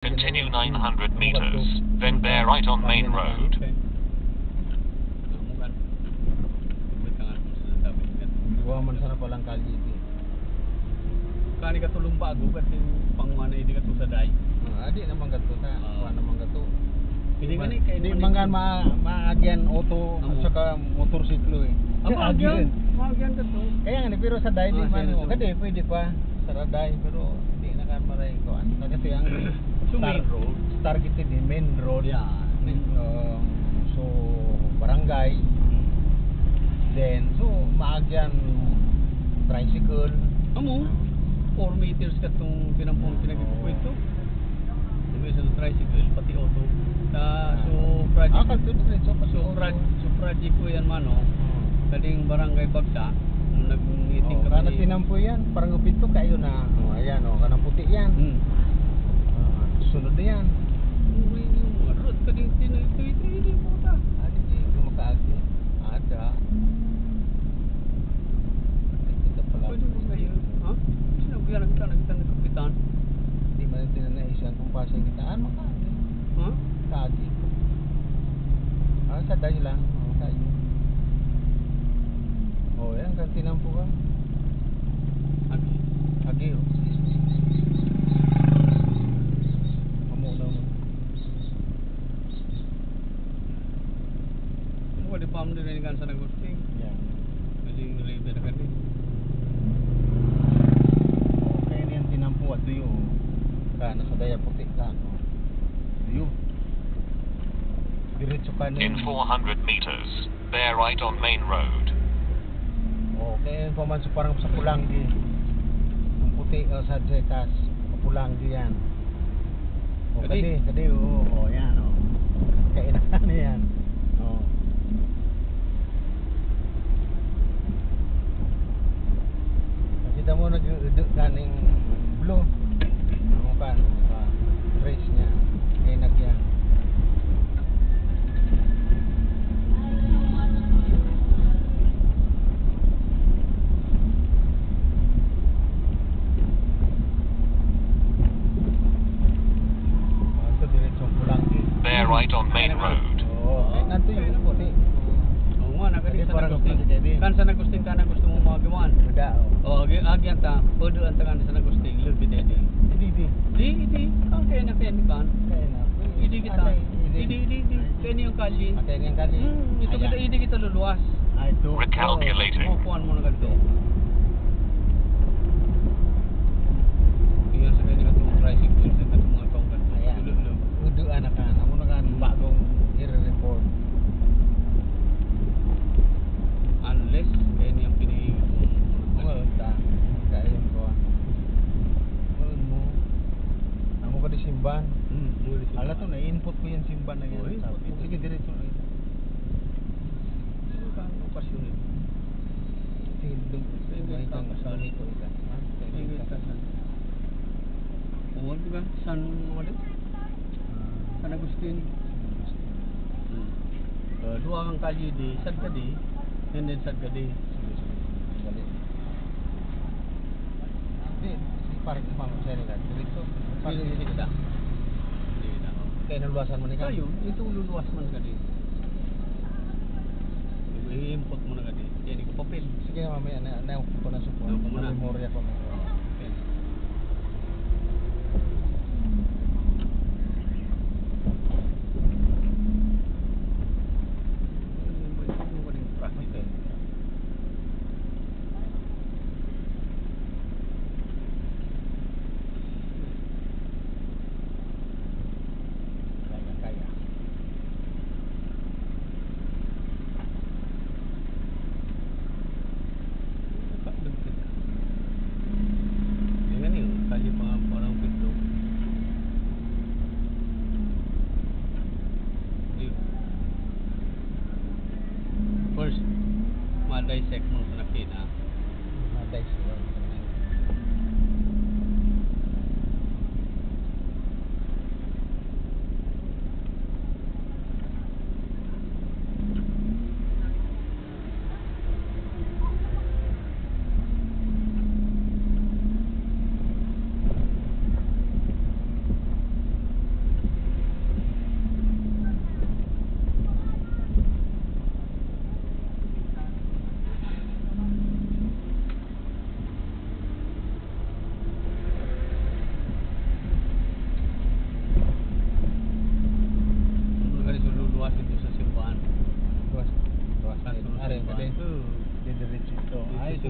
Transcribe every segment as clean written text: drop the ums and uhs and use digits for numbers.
Continue 900 meters, then bear right on main road. Gawa man sana palang kalye ito. Kani katulong bago kasi panguana hindi ka sa day. Adi naman gato ta, kuha naman gato. Hindi man kay Hindi mangan maagyan auto at saka motorsiklo eh. Maagyan gato. Kaya nga pero sa day di man sino? kadi pwede pa sa raday pero hindi na kan maray ko. Kasi ang So main road. targeted in main road. Yeah. So barangay. Then so maagyan tricycle. Amo 4 meters katong pinampong pinagikukwento. Dumi sa tricycle pati auto. So project so project ko yan mano. Kading barangay Bagta nag-meeting kami. Kana tinampo yan, parang upito kayo na. Ayan kanang puti yan. Sunod na yan. Road kading tinay mo ta. Adi di makaagi. Ada. Kita pala. Pwede mo ngayon, ha? Sino kaya nakita ng kapitan? Di man tinanaisyan kung pasang kitaan makaagi. Ha? Kaagi. Sa dayo lang. Kayo. Yan kan tinampo ka. Agi. Agi Amo na mo. Mo di pam din kan sa nagusting. Yan. Kading river na kading. Okay niyan tinampo at tuyo. Kana sa daya puti ka. Tuyo. Diretso ka In 400 meters, bear right on main road. Okay, paman so parang sa Pulanggi. Ang puti sa Jekas, Pulanggi yan. Kadi? Kadi, yan, Kainan yan. Kita mo nag-uduk kaning blue. Ano ka, trace niya. Kainak yan. Bear right on main road. Nanto yung puti. Oo nga, nakadi sa Parang nagusting. pwede. Kan sa nagusting ka na gusto mo magawan. Agyan ta, pwede ang tangan sa nagusting, lulbi dede. Hindi. Di. Kaya na kan. Kainan. Idi kita. Idi. Kaya niyong kalye. Kaya niyang kali. Ito kita, idi kita luluwas. Ito. Recalculating. Mapuan mo na ganito. Iyan sa kanya katong tricycle sa katong mga tongkat. Ayan. Lulub. Udu anak kan. Amo na kan bagong i-report. Unless, kaya niyang pinay. Ta. Kayo ko. Mo. Amo ka di simban. Muli siya. Ala to na input ko yung simban na yan. Oh, input. Sige diretso na ito. Ano ka ang okasyon eh? Tindong. Sige, May tang kasali. ko ita. Sige, tasan. Oo, di ba? San mo din? San Agustin. Dua kang kalye di, sad ka di, and then sad ka di. Dali. Di, si parang mama sa nila. Diretso. Hindi ka da. Hindi na. Kaya naluwasan mo ni ka. Kayo, ito luluwas man ka di. I-import mo na ka di. Kaya di ko papel. Sige na mamaya na ko na supo. Doon ko muna. Memorya ko na. Papel. Kaya.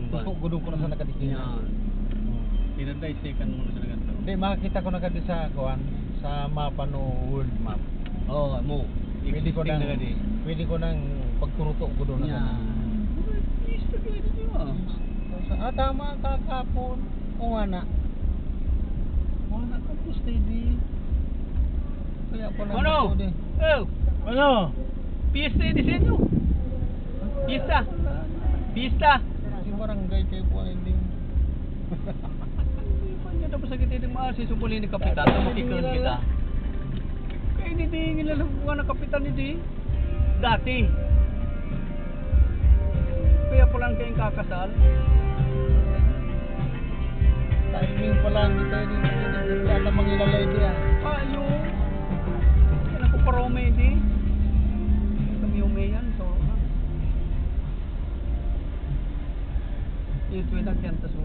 Tumban. Gudong ko na sa nakadikin. Yan. Dinadaysekan mo na sa ganito. Hindi, makakita ko na kadi sa kuan sa mapa no world map. Oo, mo. Pwede ko nang pagturuto ko doon na Yan. Isto kayo dito ah. Tama kakapon. O nga na. Wala ka po steady. Kaya ko lang Ano? ako din. Oh, Ano? pista di sino? Pista. Pista. Si barangay kayo po hindi. Hindi pa niya tapos sakit din maasi subuli ni kapitan na makikon kita. Kaya hindi din nila ng kapitan ni dati. Kaya pa lang kayong kakasal. Timing pa lang dito hindi ata mangilalay diya. Ayo. Yan ako parome di. Kami umayan so. Ito yung nagyanta so